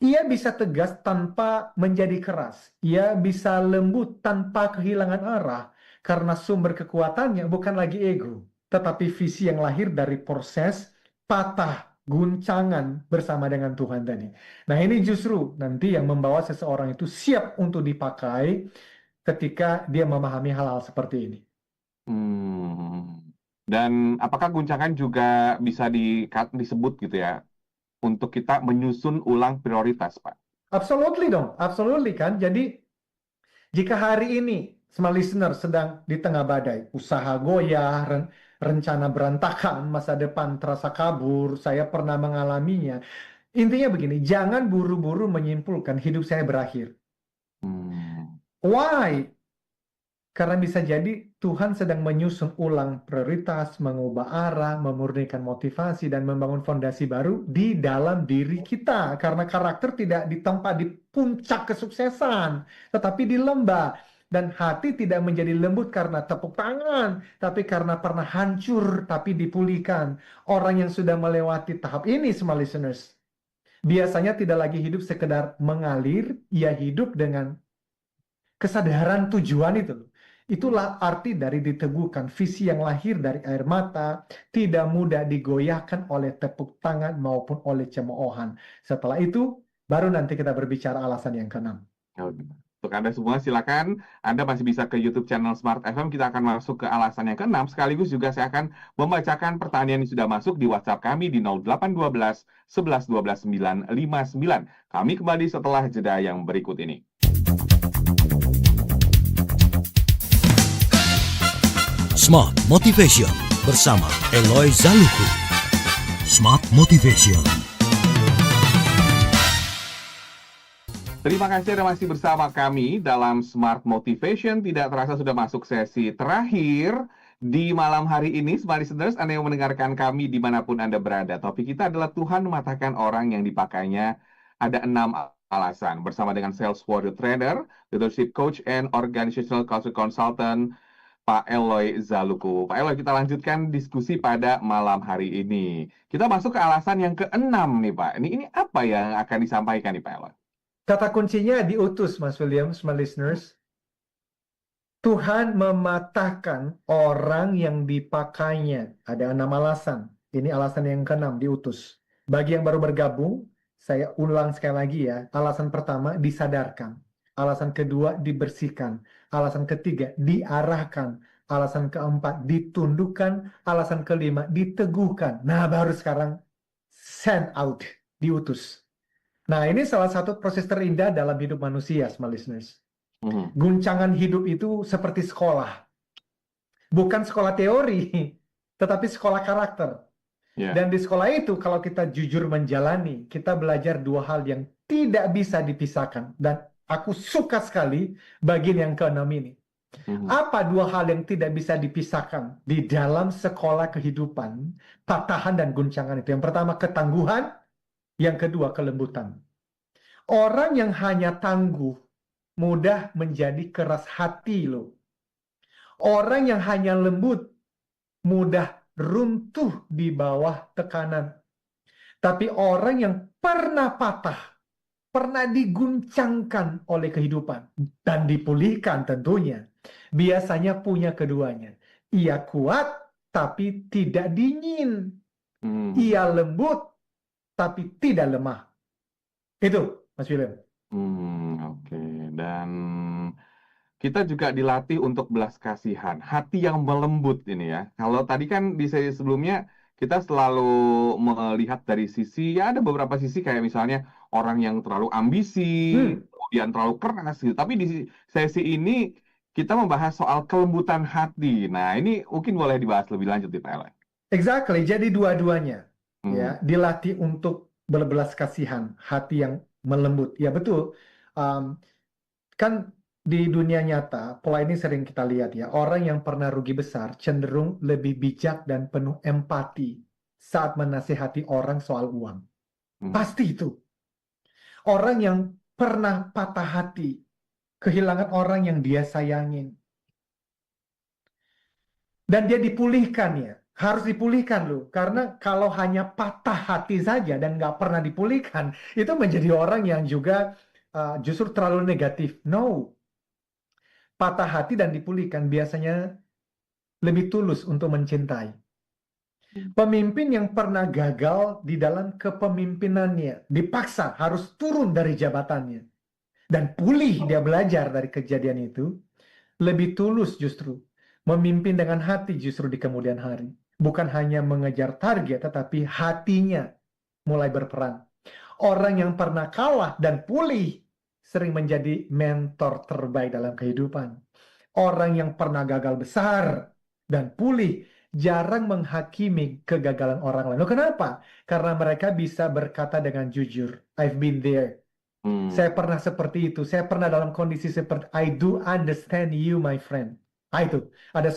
Ia bisa tegas tanpa menjadi keras. Ia bisa lembut tanpa kehilangan arah. Karena sumber kekuatannya bukan lagi ego, tetapi visi yang lahir dari proses patah, guncangan bersama dengan Tuhan tadi. Nah, ini justru nanti yang membawa seseorang itu siap untuk dipakai ketika dia memahami hal-hal seperti ini. Hmm. Dan apakah guncangan juga bisa disebut gitu ya untuk kita menyusun ulang prioritas, Pak? Absolutely dong, absolutely kan. Jadi jika hari ini small listener sedang di tengah badai, usaha goyah, rencana berantakan, masa depan terasa kabur, saya pernah mengalaminya. Intinya begini, jangan buru-buru menyimpulkan hidup saya berakhir. Hmm. Why? Karena bisa jadi Tuhan sedang menyusun ulang prioritas, mengubah arah, memurnikan motivasi, dan membangun fondasi baru di dalam diri kita. Karena karakter tidak ditempa di puncak kesuksesan, tetapi di lembah. Dan hati tidak menjadi lembut karena tepuk tangan, tapi karena pernah hancur, tapi dipulihkan. Orang yang sudah melewati tahap ini, small listeners, biasanya tidak lagi hidup sekedar mengalir, ia hidup dengan kesadaran tujuan itu. Itulah arti dari diteguhkan, visi yang lahir dari air mata, tidak mudah digoyahkan oleh tepuk tangan maupun oleh cemoohan. Setelah itu, baru nanti kita berbicara alasan yang keenam. Untuk Anda semua, silakan Anda masih bisa ke YouTube channel Smart FM. Kita akan masuk ke alasan yang keenam. Sekaligus juga saya akan membacakan pertanyaan yang sudah masuk di WhatsApp kami di 0812 11 12 959. Kami kembali setelah jeda yang berikut ini. Smart Motivation bersama Eloy Zaluku. Smart Motivation. Terima kasih Anda masih bersama kami dalam Smart Motivation. Tidak terasa sudah masuk sesi terakhir di malam hari ini. Smart Listeners, Anda yang mendengarkan kami dimanapun Anda berada. Topik kita adalah Tuhan mematahkan orang yang dipakainya. Ada 6 alasan. Bersama dengan Sales Warrior Trainer, Leadership Coach, and Organizational Culture Consultant, Pak Eloy Zaluku. Pak Eloy, kita lanjutkan diskusi pada malam hari ini. Kita masuk ke alasan yang keenam nih Pak. Ini apa yang akan disampaikan nih Pak Eloy? Kata kuncinya diutus, Mas William, small listeners. Tuhan mematahkan orang yang dipakainya. Ada 6 alasan. Ini alasan yang keenam, diutus. Bagi yang baru bergabung, saya ulang sekali lagi ya. Alasan pertama, disadarkan. Alasan kedua, dibersihkan. Alasan ketiga, diarahkan. Alasan keempat, ditundukkan. Alasan kelima, diteguhkan. Nah, baru sekarang send out, diutus. Nah, ini salah satu proses terindah dalam hidup manusia, small listeners. Guncangan hidup itu seperti sekolah. Bukan sekolah teori, tetapi sekolah karakter. Yeah. Dan di sekolah itu, kalau kita jujur menjalani, kita belajar 2 hal yang tidak bisa dipisahkan. Dan aku suka sekali bagian yang keenam ini. Apa 2 hal yang tidak bisa dipisahkan di dalam sekolah kehidupan, patahan dan guncangan itu? Yang pertama, ketangguhan. Yang kedua, kelembutan. Orang yang hanya tangguh, mudah menjadi keras hati loh. Orang yang hanya lembut, mudah runtuh di bawah tekanan. Tapi orang yang pernah patah, pernah diguncangkan oleh kehidupan dan dipulihkan tentunya, biasanya punya keduanya. Ia kuat tapi tidak dingin. Ia lembut tapi tidak lemah. Itu, Mas William. Oke. Dan kita juga dilatih untuk belas kasihan, hati yang melembut ini ya. Kalau tadi kan di sesi sebelumnya kita selalu melihat dari sisi, ya ada beberapa sisi kayak misalnya orang yang terlalu ambisi, kemudian terlalu keras gitu. Tapi di sesi ini kita membahas soal kelembutan hati. Nah, ini mungkin boleh dibahas lebih lanjut di Pak Eloy. Exactly, jadi dua-duanya ya dilatih untuk berbelas kasihan, hati yang melembut. Ya betul, kan di dunia nyata pola ini sering kita lihat ya. Orang yang pernah rugi besar cenderung lebih bijak dan penuh empati. saat menasihati orang soal uang. Hmm. Pasti itu. Orang yang pernah patah hati, kehilangan orang yang dia sayangin. Dan dia dipulihkan ya. Harus dipulihkan loh. Karena kalau hanya patah hati saja dan nggak pernah dipulihkan, itu menjadi orang yang juga justru terlalu negatif. No. Patah hati dan dipulihkan biasanya lebih tulus untuk mencintai. Pemimpin yang pernah gagal di dalam kepemimpinannya, dipaksa harus turun dari jabatannya. Dan pulih dia belajar dari kejadian itu, lebih tulus justru. Memimpin dengan hati justru di kemudian hari. Bukan hanya mengejar target, tetapi hatinya mulai berperan. Orang yang pernah kalah dan pulih sering menjadi mentor terbaik dalam kehidupan. Orang yang pernah gagal besar dan pulih jarang menghakimi kegagalan orang lain. Loh, kenapa? Karena mereka bisa berkata dengan jujur, I've been there. Saya pernah seperti itu. Saya pernah dalam kondisi seperti I do understand you, my friend. Itu ada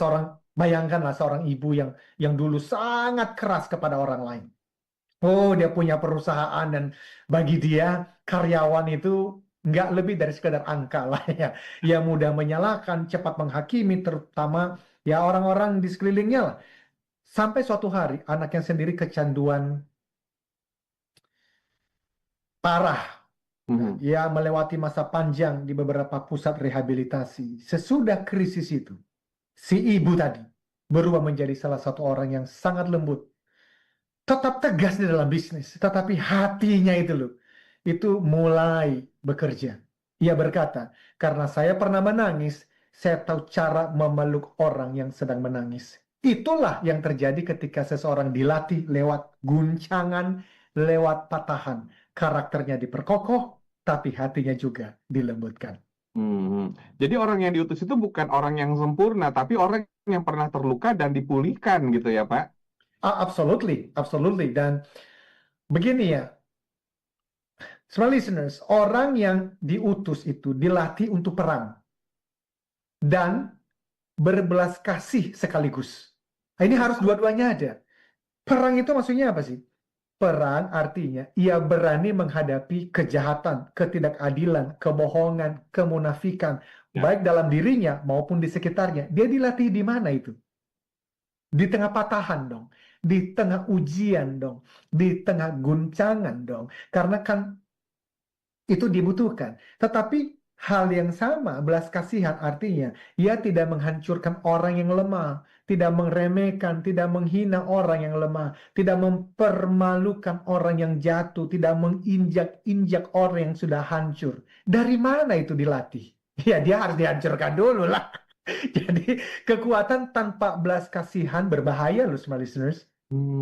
bayangkanlah seorang ibu yang dulu sangat keras kepada orang lain. Oh, dia punya perusahaan dan bagi dia karyawan itu nggak lebih dari sekedar angka lah ya. Ia mudah menyalahkan, cepat menghakimi, terutama ya orang-orang di sekelilingnya lah. Sampai suatu hari anaknya sendiri kecanduan parah. Nah, ia melewati masa panjang di beberapa pusat rehabilitasi. Sesudah krisis itu, si ibu tadi berubah menjadi salah satu orang yang sangat lembut. Tetap tegas di dalam bisnis, tetapi hatinya itu mulai bekerja. Ia berkata, karena saya pernah menangis, saya tahu cara memeluk orang yang sedang menangis. Itulah yang terjadi ketika seseorang dilatih lewat guncangan, lewat patahan. Karakternya diperkokoh, tapi hatinya juga dilembutkan. Jadi orang yang diutus itu bukan orang yang sempurna, tapi orang yang pernah terluka dan dipulihkan gitu ya, Pak? Absolutely, absolutely. Dan begini ya, small listeners, orang yang diutus itu dilatih untuk perang dan berbelas kasih sekaligus. Nah, ini harus dua-duanya ada. Perang itu maksudnya apa sih? Perang artinya ia berani menghadapi kejahatan, ketidakadilan, kebohongan, kemunafikan, baik dalam dirinya maupun di sekitarnya. Dia dilatih di mana itu? Di tengah patahan dong, di tengah ujian dong, di tengah guncangan dong. Karena kan itu dibutuhkan. Tetapi hal yang sama, belas kasihan artinya ia tidak menghancurkan orang yang lemah, tidak meremehkan, tidak menghina orang yang lemah, tidak mempermalukan orang yang jatuh, tidak menginjak-injak orang yang sudah hancur. Dari mana itu dilatih? Ya, dia harus dihancurkan dulu lah. Jadi kekuatan tanpa belas kasihan berbahaya loh, small listeners.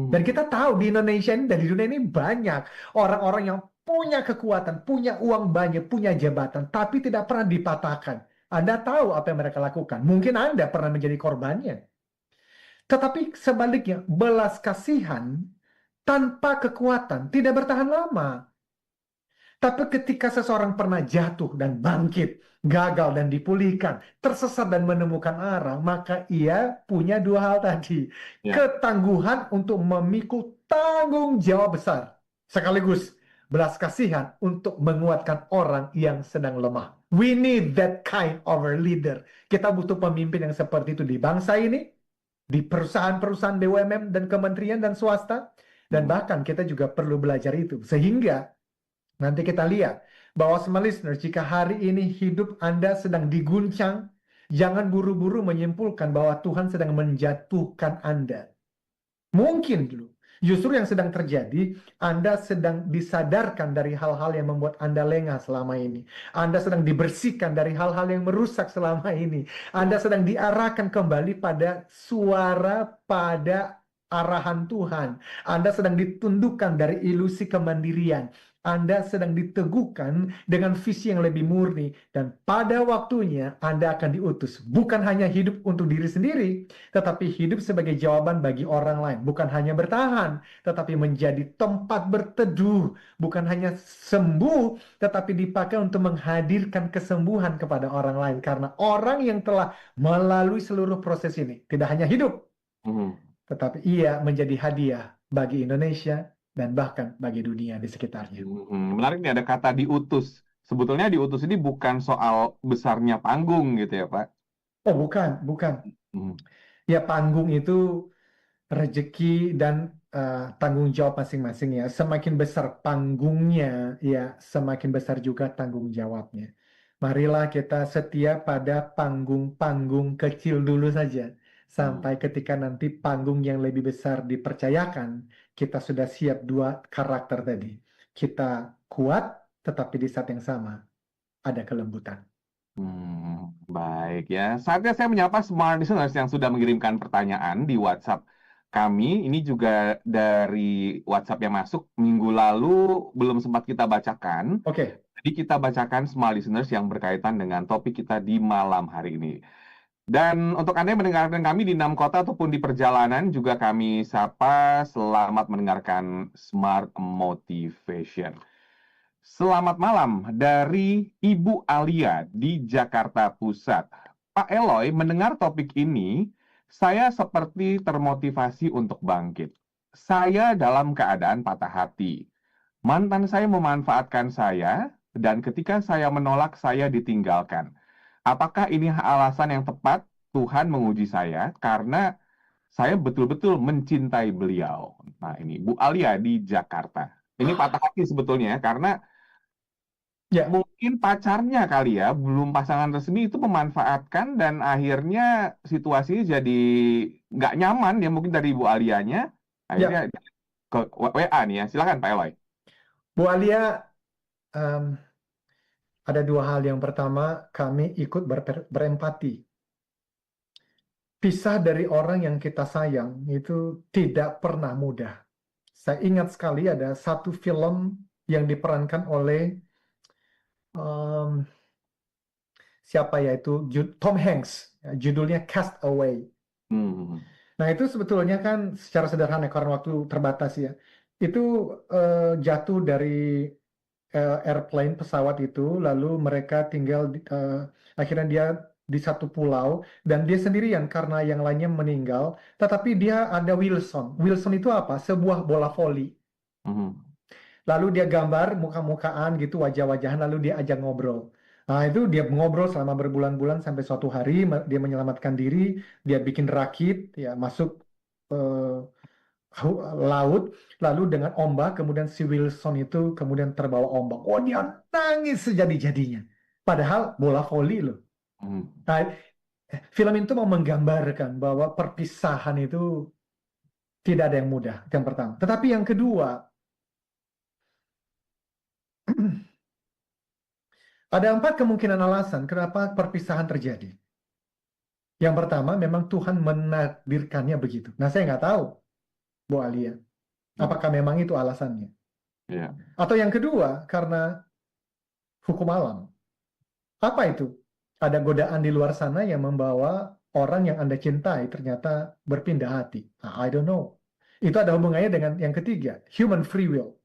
Dan kita tahu di Indonesia ini, dari dunia ini banyak orang-orang yang punya kekuatan, punya uang banyak, punya jabatan, tapi tidak pernah dipatahkan. Anda tahu apa yang mereka lakukan. Mungkin Anda pernah menjadi korbannya. Tetapi sebaliknya, belas kasihan tanpa kekuatan tidak bertahan lama. Tapi ketika seseorang pernah jatuh dan bangkit, gagal dan dipulihkan, tersesat dan menemukan arah, maka ia punya dua hal tadi. Ketangguhan untuk memikul tanggung jawab besar. Sekaligus belas kasihan untuk menguatkan orang yang sedang lemah. We need that kind of a leader. Kita butuh pemimpin yang seperti itu di bangsa ini, di perusahaan-perusahaan BUMN dan kementerian dan swasta, dan bahkan kita juga perlu belajar itu. Sehingga nanti kita lihat bahwa small listeners, jika hari ini hidup Anda sedang diguncang, jangan buru-buru menyimpulkan bahwa Tuhan sedang menjatuhkan Anda. Mungkin dulu, justru yang sedang terjadi, Anda sedang disadarkan dari hal-hal yang membuat Anda lengah selama ini. Anda sedang dibersihkan dari hal-hal yang merusak selama ini. Anda sedang diarahkan kembali pada suara, pada arahan Tuhan. Anda sedang ditundukkan dari ilusi kemandirian. Anda sedang diteguhkan dengan visi yang lebih murni, dan pada waktunya Anda akan diutus. Bukan hanya hidup untuk diri sendiri, tetapi hidup sebagai jawaban bagi orang lain. Bukan hanya bertahan, tetapi menjadi tempat berteduh. Bukan hanya sembuh, tetapi dipakai untuk menghadirkan kesembuhan kepada orang lain. Karena orang yang telah melalui seluruh proses ini tidak hanya hidup, tetapi ia menjadi hadiah bagi Indonesia, dan bahkan bagi dunia di sekitarnya. Menarik nih ada kata diutus. Sebetulnya diutus ini bukan soal besarnya panggung gitu ya, Pak. Oh, bukan, bukan. Hmm. Ya, panggung itu rezeki dan tanggung jawab masing-masing ya. Semakin besar panggungnya, ya semakin besar juga tanggung jawabnya. Marilah kita setia pada panggung-panggung kecil dulu saja. Sampai ketika nanti panggung yang lebih besar dipercayakan, kita sudah siap dua karakter tadi. Kita kuat, tetapi di saat yang sama ada kelembutan. Baik ya. Saatnya saya menyapa smart listeners yang sudah mengirimkan pertanyaan di WhatsApp kami. Ini juga dari WhatsApp yang masuk minggu lalu belum sempat kita bacakan. Oke, Jadi kita bacakan smart listeners yang berkaitan dengan topik kita di malam hari ini. Dan untuk Anda yang mendengarkan kami di 6 kota ataupun di perjalanan juga kami sapa selamat mendengarkan Smart Motivation. Selamat malam dari Ibu Alia di Jakarta Pusat. Pak Eloy, mendengar topik ini, saya seperti termotivasi untuk bangkit. Saya dalam keadaan patah hati. Mantan saya memanfaatkan saya, dan ketika saya menolak, saya ditinggalkan. Apakah ini alasan yang tepat Tuhan menguji saya? Karena saya betul-betul mencintai beliau. Nah, ini Bu Alia di Jakarta. Ini patah hati sebetulnya, karena ya. mungkin pacarnya kali ya, belum pasangan resmi itu memanfaatkan dan akhirnya situasinya jadi nggak nyaman ya mungkin dari Bu Alianya. Akhirnya ke WA nih ya. Silakan Pak Eloy. Bu Alia, em, ada dua hal. Yang pertama, kami ikut berempati. Pisah dari orang yang kita sayang itu tidak pernah mudah. Saya ingat sekali ada satu film yang diperankan oleh siapa ya itu? Tom Hanks. Ya, judulnya Cast Away. Nah, itu sebetulnya kan secara sederhana karena waktu terbatas ya. Itu jatuh dari airplane pesawat itu, lalu mereka tinggal akhirnya dia di satu pulau dan dia sendirian karena yang lainnya meninggal. Tetapi dia ada Wilson. Wilson itu apa? Sebuah bola voli. Lalu dia gambar muka-mukaan gitu, wajah-wajahan, lalu dia ajak ngobrol. Nah, itu dia ngobrol selama berbulan-bulan sampai suatu hari dia menyelamatkan diri, dia bikin rakit, ya masuk laut, lalu dengan ombak, kemudian si Wilson itu kemudian terbawa ombak. Oh, dia nangis sejadi-jadinya. Padahal bola voli loh. Nah, film itu mau menggambarkan bahwa perpisahan itu tidak ada yang mudah, yang pertama. Tetapi yang kedua, ada 4 kemungkinan alasan kenapa perpisahan terjadi. Yang pertama, memang Tuhan menakdirkannya begitu. Nah, saya nggak tahu, Bu Alia, apakah memang itu alasannya. Atau yang kedua, karena hukum alam. Apa itu? Ada godaan di luar sana yang membawa orang yang Anda cintai ternyata berpindah hati. Nah, I don't know. Itu ada hubungannya dengan yang ketiga, human free will.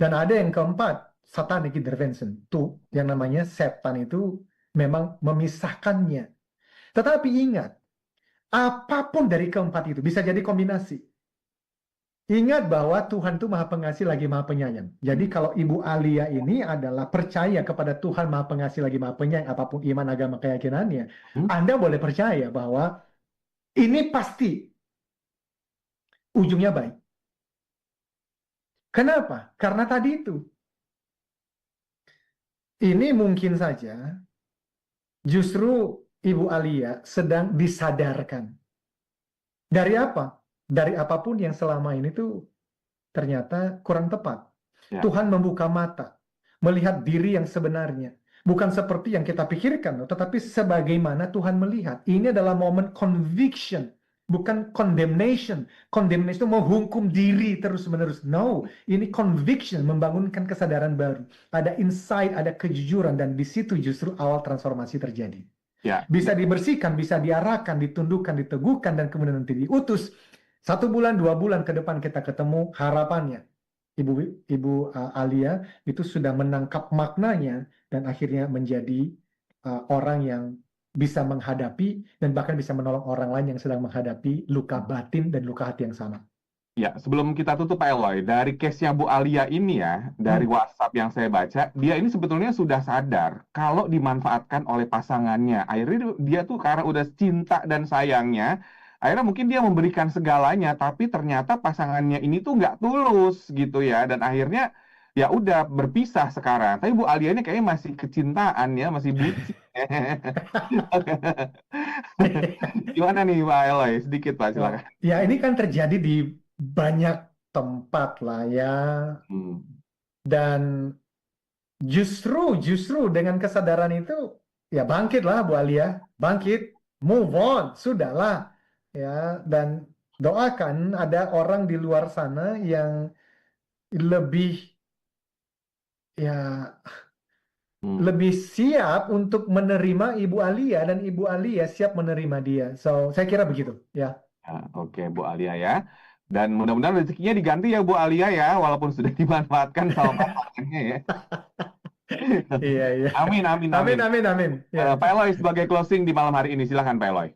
Dan ada yang keempat, satanic intervention. Tuh, yang namanya setan itu memang memisahkannya. Tetapi ingat, apapun dari keempat itu bisa jadi kombinasi. Ingat bahwa Tuhan itu Maha Pengasih lagi Maha Penyayang. Jadi kalau Ibu Alia ini adalah percaya kepada Tuhan Maha Pengasih lagi Maha Penyayang, apapun iman, agama, keyakinannya, Anda boleh percaya bahwa ini pasti ujungnya baik. Kenapa? Karena tadi itu. Ini mungkin saja justru Ibu Alia sedang disadarkan. Dari apa? Dari apapun yang selama ini tuh ternyata kurang tepat. Tuhan membuka mata, melihat diri yang sebenarnya. Bukan seperti yang kita pikirkan, tetapi sebagaimana Tuhan melihat. Ini adalah momen conviction, bukan condemnation. Condemnation itu menghukum diri terus-menerus. No, ini conviction, membangunkan kesadaran baru. Ada insight, ada kejujuran, dan di situ justru awal transformasi terjadi. Bisa dibersihkan, bisa diarahkan, ditundukkan, diteguhkan, dan kemudian nanti diutus. 1 bulan, 2 bulan ke depan kita ketemu, harapannya Ibu Alia itu sudah menangkap maknanya dan akhirnya menjadi orang yang bisa menghadapi dan bahkan bisa menolong orang lain yang sedang menghadapi luka batin dan luka hati yang sama. Ya, sebelum kita tutup Pak Eloy, dari case-nya Bu Alia ini ya, dari WhatsApp yang saya baca, dia ini sebetulnya sudah sadar kalau dimanfaatkan oleh pasangannya. Akhirnya dia tuh karena udah cinta dan sayangnya, akhirnya mungkin dia memberikan segalanya, tapi ternyata pasangannya ini tuh nggak tulus gitu ya, dan akhirnya ya udah berpisah sekarang. Tapi Bu Alia ini kayaknya masih kecintaan ya, masih bucin. Gimana nih Pak Eloy? Sedikit Pak, Wah, silakan. ya ini kan terjadi di banyak tempat lah ya. Hmm. Dan justru dengan kesadaran itu, ya bangkitlah Bu Alia, bangkit, move on, sudahlah. Ya, dan doakan ada orang di luar sana yang lebih ya lebih siap untuk menerima Ibu Alia dan Ibu Alia siap menerima dia. So, saya kira begitu, ya. Ya, oke Bu Alia ya. Dan mudah-mudahan rezekinya diganti ya Bu Alia ya, walaupun sudah dimanfaatkan sama pasangannya ya. Iya, iya. Amin, amin, Amin, amin. amin, amin. Ya. Pak Eloy sebagai closing di malam hari ini, silahkan Pak Eloy.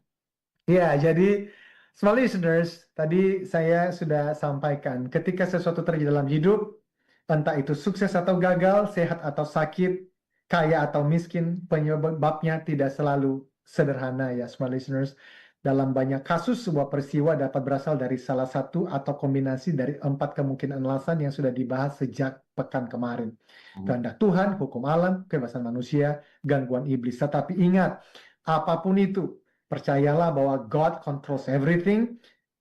Ya, jadi small listeners, tadi saya sudah sampaikan, ketika sesuatu terjadi dalam hidup, entah itu sukses atau gagal, sehat atau sakit, kaya atau miskin, penyebabnya tidak selalu sederhana ya, small listeners. Dalam banyak kasus, sebuah peristiwa dapat berasal dari salah satu atau kombinasi dari 4 kemungkinan alasan yang sudah dibahas sejak pekan kemarin. Kehendak Tuhan, hukum alam, kebebasan manusia, gangguan iblis. Tetapi ingat, apapun itu, percayalah bahwa God controls everything.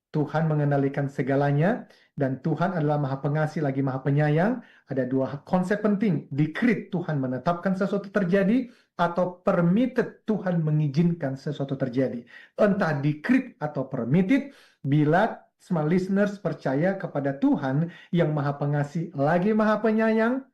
Tuhan mengendalikan segalanya, dan Tuhan adalah Maha Pengasih lagi Maha Penyayang. Ada 2 konsep penting. Decree, Tuhan menetapkan sesuatu terjadi, atau permitted, Tuhan mengizinkan sesuatu terjadi. Entah decree atau permitted, bila small listeners percaya kepada Tuhan yang Maha Pengasih lagi Maha Penyayang,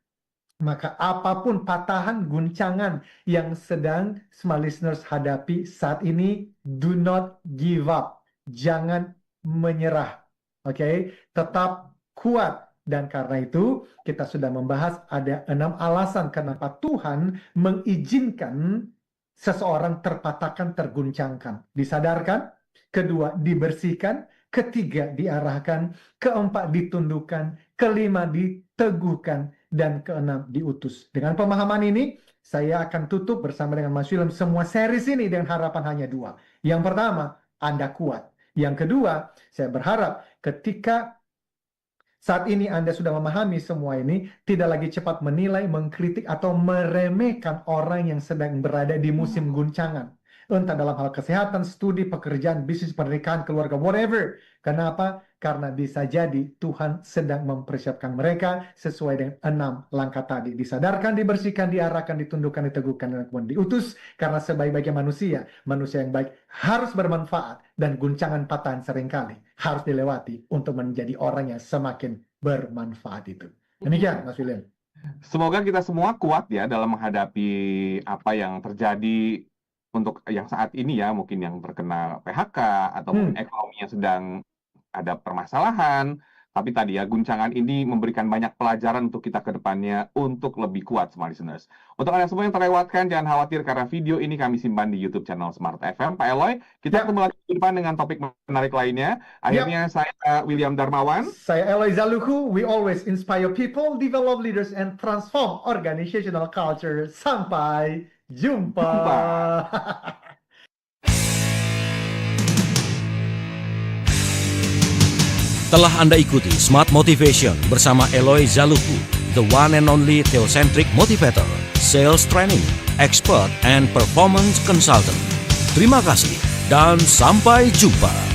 maka apapun patahan, guncangan yang sedang small listeners hadapi saat ini, do not give up. Jangan menyerah. Oke, tetap kuat. Dan karena itu, kita sudah membahas ada 6 alasan kenapa Tuhan mengizinkan seseorang terpatahkan, terguncangkan. Disadarkan, kedua dibersihkan, ketiga diarahkan, keempat ditundukkan, kelima diteguhkan, dan keenam diutus. Dengan pemahaman ini, saya akan tutup bersama dengan Mas William semua series ini dengan harapan hanya 2. Yang pertama, Anda kuat. Yang kedua, saya berharap ketika saat ini Anda sudah memahami semua ini, tidak lagi cepat menilai, mengkritik, atau meremehkan orang yang sedang berada di musim guncangan. Entah dalam hal kesehatan, studi, pekerjaan, bisnis, pernikahan, keluarga, whatever. Kenapa? Karena bisa jadi Tuhan sedang mempersiapkan mereka sesuai dengan 6 langkah tadi. Disadarkan, dibersihkan, diarahkan, ditundukkan, diteguhkan, dan kemudian diutus. Karena sebaik-baiknya manusia, manusia yang baik harus bermanfaat. Dan guncangan patahan seringkali harus dilewati untuk menjadi orang yang semakin bermanfaat itu. Demikian, Mas William. Semoga kita semua kuat ya dalam menghadapi apa yang terjadi untuk yang saat ini ya, mungkin yang terkena PHK atau mungkin ekonominya sedang ada permasalahan. Tapi tadi ya, guncangan ini memberikan banyak pelajaran untuk kita ke depannya untuk lebih kuat, smart listeners. Untuk Anda semua yang terlewatkan, jangan khawatir karena video ini kami simpan di YouTube channel Smart FM. Pak Eloy, kita ketemu lagi di depan dengan topik menarik lainnya. Akhirnya saya William Darmawan. Saya Eloy Zaluku. We always inspire people, develop leaders, and transform organizational culture. Sampai jumpa. Telah Anda ikuti Smart Motivation bersama Eloy Zaluku, the one and only theocentric motivator, sales training, expert, and performance consultant. Terima kasih dan sampai jumpa.